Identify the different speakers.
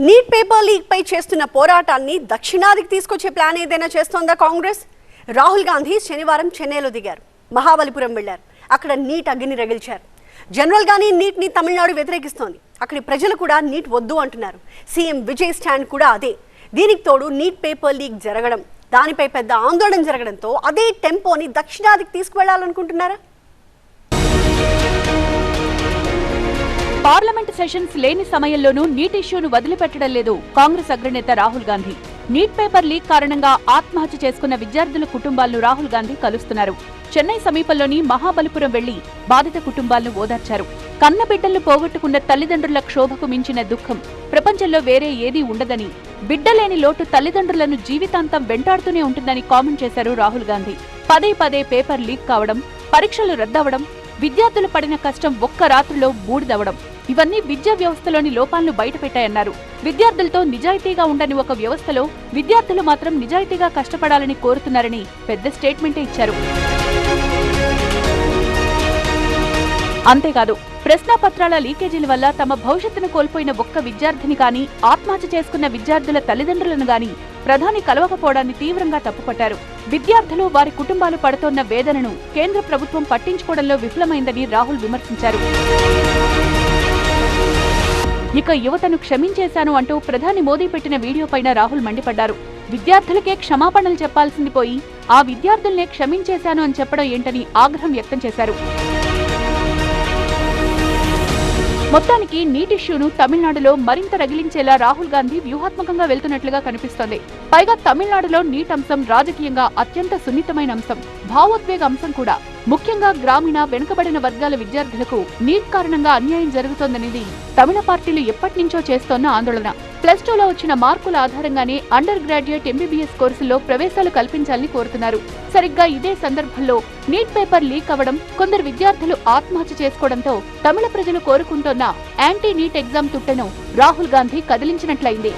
Speaker 1: Neat paper leak పై చేస్తున్న పోరాటాన్ని దక్షిణాదికి తీసుకొచ్చే ప్లాన్ ఏదైనా చేస్తోందా కాంగ్రెస్? రాహుల్ గాంధీ శనివారం చెన్నైలో దిగారు. మహాబలిపురం వెళ్లారు. అక్కడ నీట్ అగ్ని రగిల్చారు. జనరల్ గానీ నీట్ ని తమిళనాడు వ్యతిరేకిస్తోంది. అక్కడి ప్రజలు కూడా నీట్ వద్దు అంటున్నారు. సీఎం విజయ్ స్టాండ్ కూడా అదే. దీనికి తోడు నీట్ పేపర్ లీక్ జరగడం, దానిపై పెద్ద ఆందోళన జరగడంతో అదే టెంపోని దక్షిణాదికి తీసుకువెళ్లాలనుకుంటున్నారా?
Speaker 2: పార్లమెంట్ సెషన్స్ లేని సమయంలోనూ నీట్ ఇష్యూను వదిలిపెట్టడం లేదు కాంగ్రెస్ అగ్రనేత Rahul Gandhi. Neat paper leak కారణంగా ఆత్మహత్య చేసుకున్న విద్యార్థుల కుటుంబాలను రాహుల్ గాంధీ కలుస్తున్నారు. చెన్నై సమీపంలోని మహాబలిపురం వెళ్లి బాధిత కుటుంబాలను ఓదార్చారు. కన్నబిడ్డలను పోగొట్టుకున్న తల్లిదండ్రుల క్షోభకు మించిన దుఃఖం ప్రపంచంలో వేరే ఏదీ ఉండదని, బిడ్డలేని లోటు తల్లిదండ్రులను జీవితాంతం వెంటాడుతూనే ఉంటుందని కామెంట్ చేశారు రాహుల్ గాంధీ. పదే పదే పేపర్ లీక్ కావడం, పరీక్షలు రద్దవడం, విద్యార్థులు పడిన కష్టం ఒక్క రాత్రిలో బూడిదవడం, ఇవన్నీ విద్యా వ్యవస్థలోని లోపాలను బయటపెట్టాయన్నారు. విద్యార్థులతో నిజాయితీగా ఉండని ఒక వ్యవస్థలో విద్యార్థులు మాత్రం నిజాయితీగా కష్టపడాలని కోరుతున్నారని పెద్ద స్టేట్మెంటే ఇచ్చారు. అంతేకాదు, ప్రశ్నాపత్రాల లీకేజీల వల్ల తమ భవిష్యత్తును కోల్పోయిన ఒక్క విద్యార్థిని గాని, ఆత్మహత్య చేసుకున్న విద్యార్థుల తల్లిదండ్రులను గాని ప్రధాని కలవకపోవడాన్ని తీవ్రంగా తప్పుపట్టారు. విద్యార్థులు, వారి కుటుంబాలు పడుతోన్న వేదనను కేంద్ర ప్రభుత్వం పట్టించుకోవడంలో విఫలమైందని రాహుల్ విమర్శించారు. ఇక యువతను క్షమించేశాను అంటూ ప్రధాని మోదీ పెట్టిన వీడియోపైన రాహుల్ మండిపడ్డారు. విద్యార్థులకే క్షమాపణలు చెప్పాల్సింది పోయి ఆ విద్యార్థుల్నే క్షమించేశాను అని చెప్పడం ఏంటని ఆగ్రహం వ్యక్తం చేశారు. మొత్తానికి నీట్ ఇష్యూను తమిళనాడులో మరింత రగిలించేలా రాహుల్ గాంధీ వ్యూహాత్మకంగా వెళ్తున్నట్లుగా కనిపిస్తోంది. పైగా తమిళనాడులో నీట్ అంశం రాజకీయంగా అత్యంత సున్నితమైన అంశం, భావోద్వేగ అంశం కూడా. ముఖ్యంగా గ్రామీణ, వెనుకబడిన వర్గాల విద్యార్థులకు నీట్ కారణంగా అన్యాయం జరుగుతోందనేది తమిళ పార్టీలు ఎప్పటినుంచో చేస్తోన్న ఆందోళన. +2లో వచ్చిన మార్కుల ఆధారంగానే అండర్ గ్రాడ్యుయేట్ MBBS కోర్సుల్లో ప్రవేశాలు కల్పించాలని కోరుతున్నారు. సరిగ్గా ఇదే సందర్భంలో నీట్ పేపర్ లీక్ అవ్వడం, కొందరు విద్యార్థులు ఆత్మహత్య చేసుకోవడంతో తమిళ ప్రజలు కోరుకుంటోన్న యాంటీ నీట్ ఎగ్జామ్ తుట్టెను రాహుల్ గాంధీ కదిలించినట్లయింది.